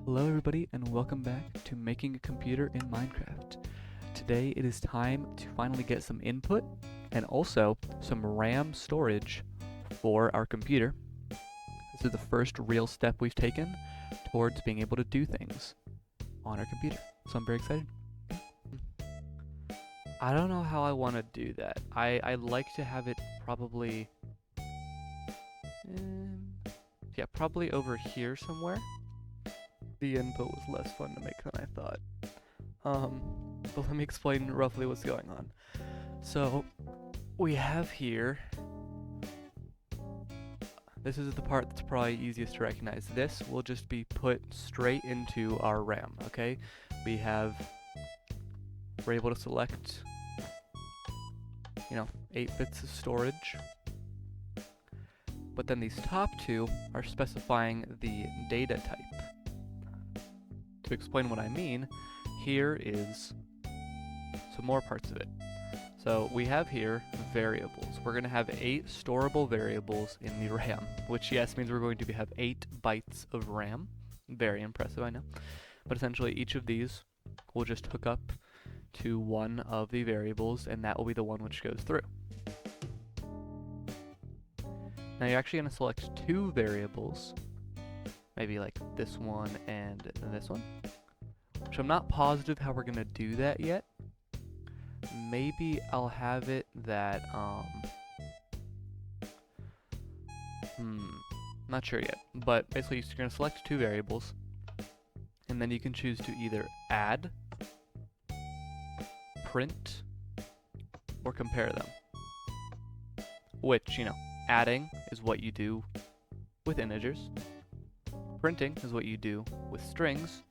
Hello everybody and welcome back to Making a Computer in Minecraft. Today it is time to finally get some input and also some RAM storage for our computer. This is the first real step we've taken towards being able to do things on our computer. So I'm very excited. I don't know how I want to do that. I'd like to have it probably probably over here somewhere. The input was less fun to make than I thought. But let me explain roughly what's going on. So, we have here, this is the part that's probably easiest to recognize. This will just be put straight into our RAM, okay? We're able to select, 8 bits of storage. But then these top two are specifying the data type. To explain what I mean, here is some more parts of it. So we have here variables. We're going to have 8 storable variables in the RAM, which yes means we're going to have 8 bytes of RAM. Very impressive, I know. But essentially each of these will just hook up to one of the variables, and that will be the one which goes through. Now you're actually going to select 2 variables, maybe like this one and this one, which I'm not positive how we're going to do that yet. Maybe I'll have it that, not sure yet, but basically you're going to select 2 variables, and then you can choose to either add, print, or compare them. Which, adding is what you do with integers, printing is what you do with strings,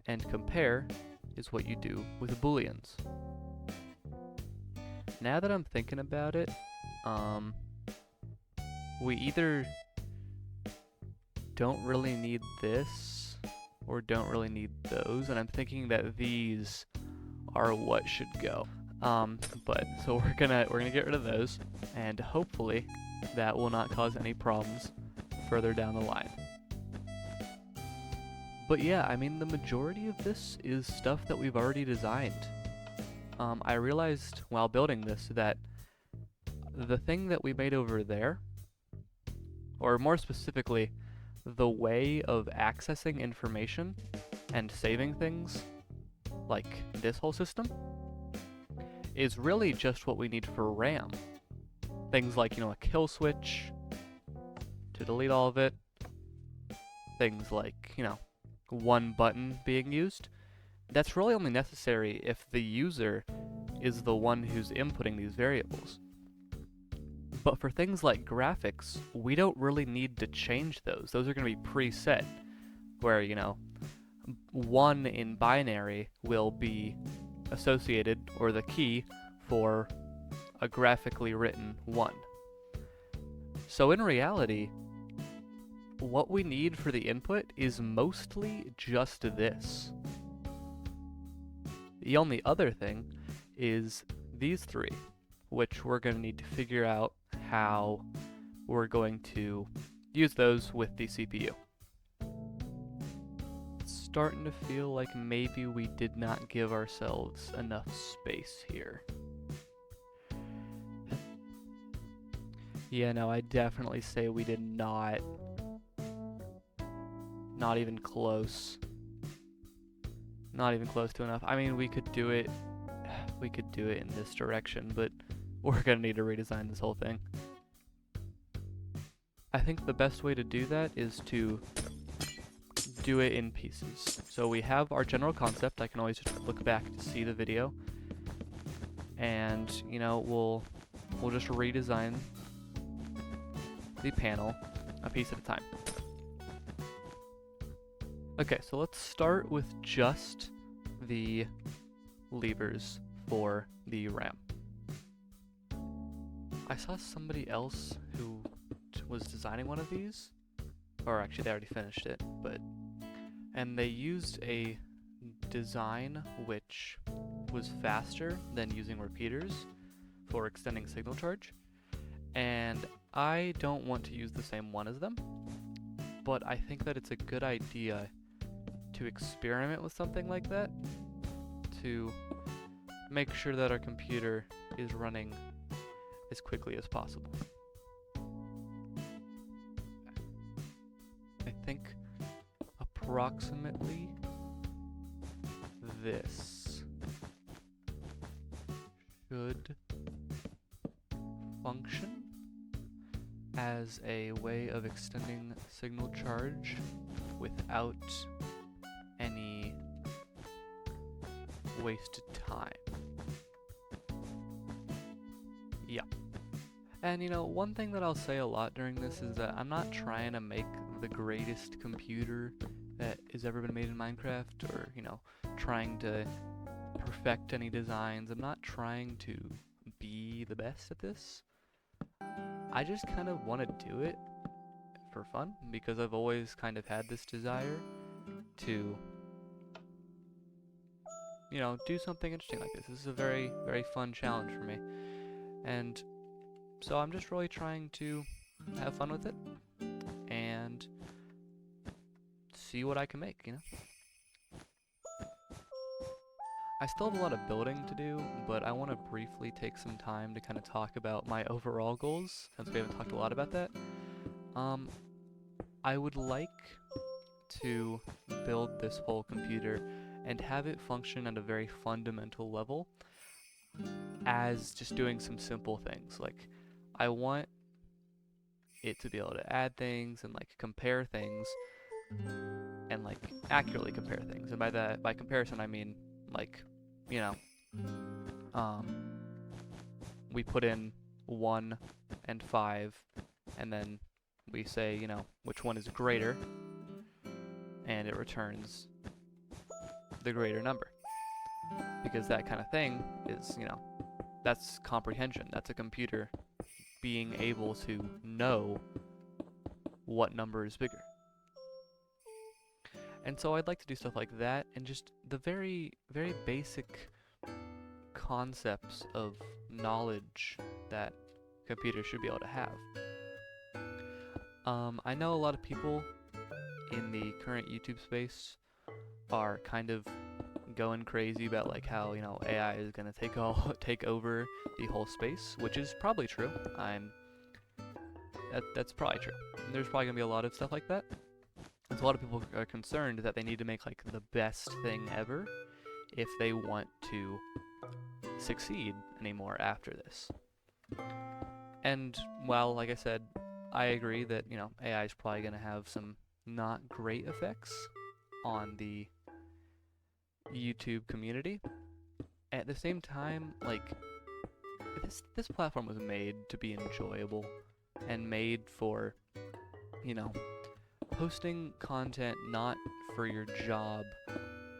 and compare is what you do with booleans. Now that I'm thinking about it, we either don't really need this or don't really need those, and I'm thinking that these are what should go. So we're gonna get rid of those, and hopefully that will not cause any problems further down the line. But yeah, I mean, the majority of this is stuff that we've already designed. I realized while building this that the thing that we made over there, or more specifically, the way of accessing information and saving things, like this whole system, is really just what we need for RAM. Things like, a kill switch to delete all of it. Things like, one button being used. That's really only necessary if the user is the one who's inputting these variables. But for things like graphics, we don't really need to change those. Those are going to be preset, where, 1 in binary will be associated, or the key for a graphically written 1. So in reality, what we need for the input is mostly just this. The only other thing is these 3, which we're going to need to figure out how we're going to use those with the CPU. It's starting to feel like maybe we did not give ourselves enough space here. Yeah, no, I definitely say we did not. Not even close. Not even close to enough. I mean, we could do it in this direction, but we're gonna need to redesign this whole thing. I think the best way to do that is to do it in pieces. So we have our general concept. I can always just look back to see the video, and we'll just redesign the panel a piece at a time. Okay, so let's start with just the levers for the RAM. I saw somebody else who was designing one of these, or actually they already finished it, and they used a design which was faster than using repeaters for extending signal charge, and I don't want to use the same one as them. but I think that it's a good idea to experiment with something like that to make sure that our computer is running as quickly as possible. I think approximately this should function as a way of extending signal charge without any wasted time. Yeah. And you know, one thing that I'll say a lot during this is that I'm not trying to make the greatest computer that has ever been made in Minecraft, or, you know, trying to perfect any designs. I'm not trying to be the best at this. I just kind of want to do it for fun, because I've always kind of had this desire to, you know, do something interesting like this. This is a very, very fun challenge for me. And so I'm just really trying to have fun with it and see what I can make, you know? I still have a lot of building to do, but I want to briefly take some time to kind of talk about my overall goals, since we haven't talked a lot about that. I would like to build this whole computer and have it function at a very fundamental level as just doing some simple things. Like, I want it to be able to add things and like compare things and like accurately compare things. And by that, by comparison, I mean like, you know, we put in 1 and 5, and then we say, you know, which one is greater, and it returns the greater number. Because that kind of thing is, you know, that's comprehension. That's a computer being able to know what number is bigger. And so I'd like to do stuff like that, and just the very, very basic concepts of knowledge that computers should be able to have. I know a lot of people in the current YouTube space are kind of going crazy about like how, you know, AI is gonna take over the whole space, which is probably true. That's probably true. And there's probably gonna be a lot of stuff like that. And so a lot of people are concerned that they need to make like the best thing ever if they want to succeed anymore after this. And while, like I said, I agree that, you know, AI is probably gonna have some not great effects on the YouTube community, at the same time, like, this platform was made to be enjoyable and made for, you know, posting content not for your job,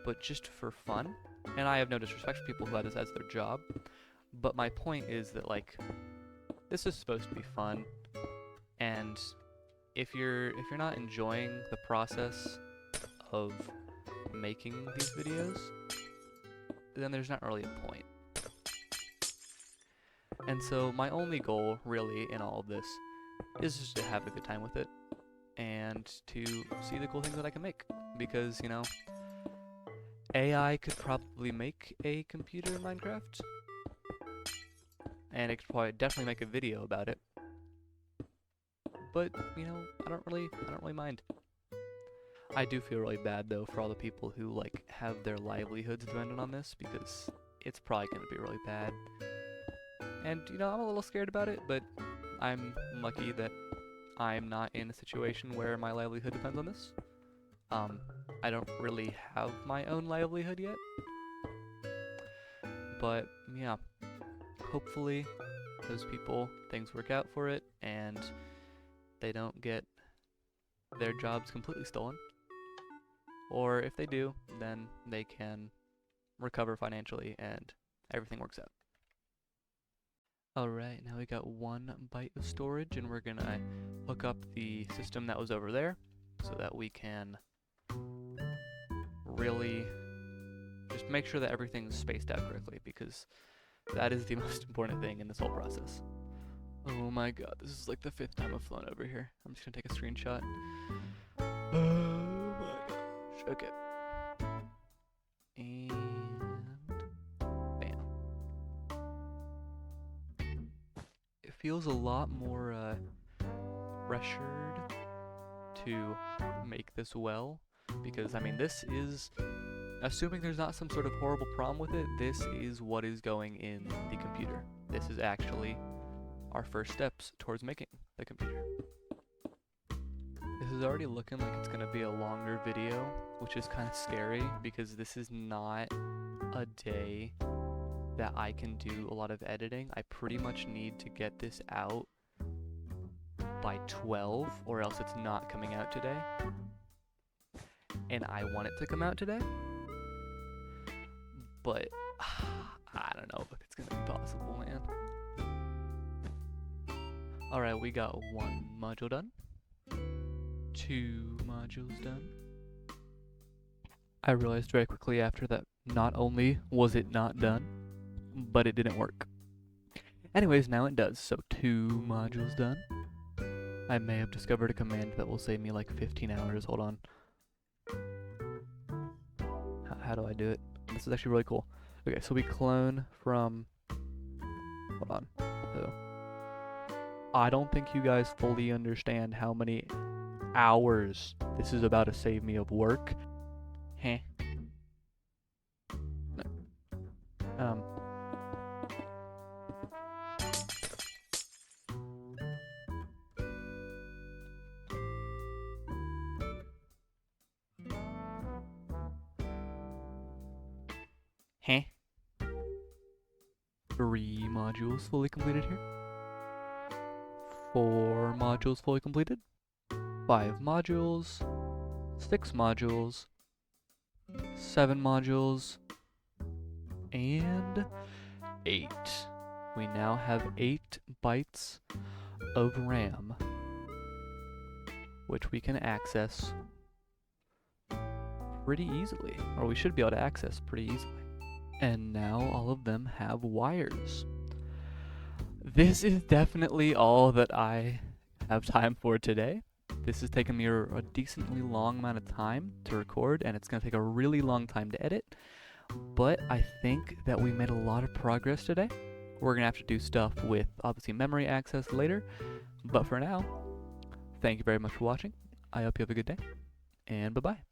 but just for fun. And I have no disrespect for people who have this as their job, but my point is that, like, this is supposed to be fun, and if you're not enjoying the process of making these videos, then there's not really a point. And so my only goal, really, in all of this is just to have a good time with it and to see the cool things that I can make. Because, you know, AI could probably make a computer in Minecraft, and it could probably definitely make a video about it. But, you know, I don't really mind. I do feel really bad, though, for all the people who, like, have their livelihoods dependent on this, because it's probably going to be really bad. And, you know, I'm a little scared about it, but I'm lucky that I'm not in a situation where my livelihood depends on this. I don't really have my own livelihood yet. But, yeah, hopefully those people, things work out for it, and they don't get their jobs completely stolen. Or if they do, then they can recover financially and everything works out. Alright, now we got 1 byte of storage, and we're gonna hook up the system that was over there so that we can really just make sure that everything's spaced out correctly, because that is the most important thing in this whole process. Oh my god, this is like the 5th time I've flown over here. I'm just gonna take a screenshot. Oh my gosh. Okay. And bam. It feels a lot more pressured to make this well, because I mean, this is, assuming there's not some sort of horrible problem with it, this is what is going in the computer. This is actually our first steps towards making the computer. This is already looking like it's gonna be a longer video, which is kind of scary because this is not a day that I can do a lot of editing. I pretty much need to get this out by 12 or else it's not coming out today. And I want it to come out today, but I don't know if it's gonna be possible, man. Alright, we got 1 module done, 2 modules done. I realized very quickly after that not only was it not done, but it didn't work. Anyways, now it does, so 2 modules done. I may have discovered a command that will save me like 15 hours, hold on. How do I do it? This is actually really cool. Okay, so we clone from, hold on, so I don't think you guys fully understand how many hours this is about to save me of work. Heh. No. Heh. 3 modules fully completed here. 4 modules fully completed. 5 modules. 6 modules. 7 modules. And 8. We now have 8 bytes of RAM, which we can access pretty easily, or we should be able to access pretty easily. And now all of them have wires. This is definitely all that I have time for today. This has taken me a decently long amount of time to record, and it's going to take a really long time to edit. But I think that we made a lot of progress today. We're going to have to do stuff with, obviously, memory access later. But for now, thank you very much for watching. I hope you have a good day, and bye-bye.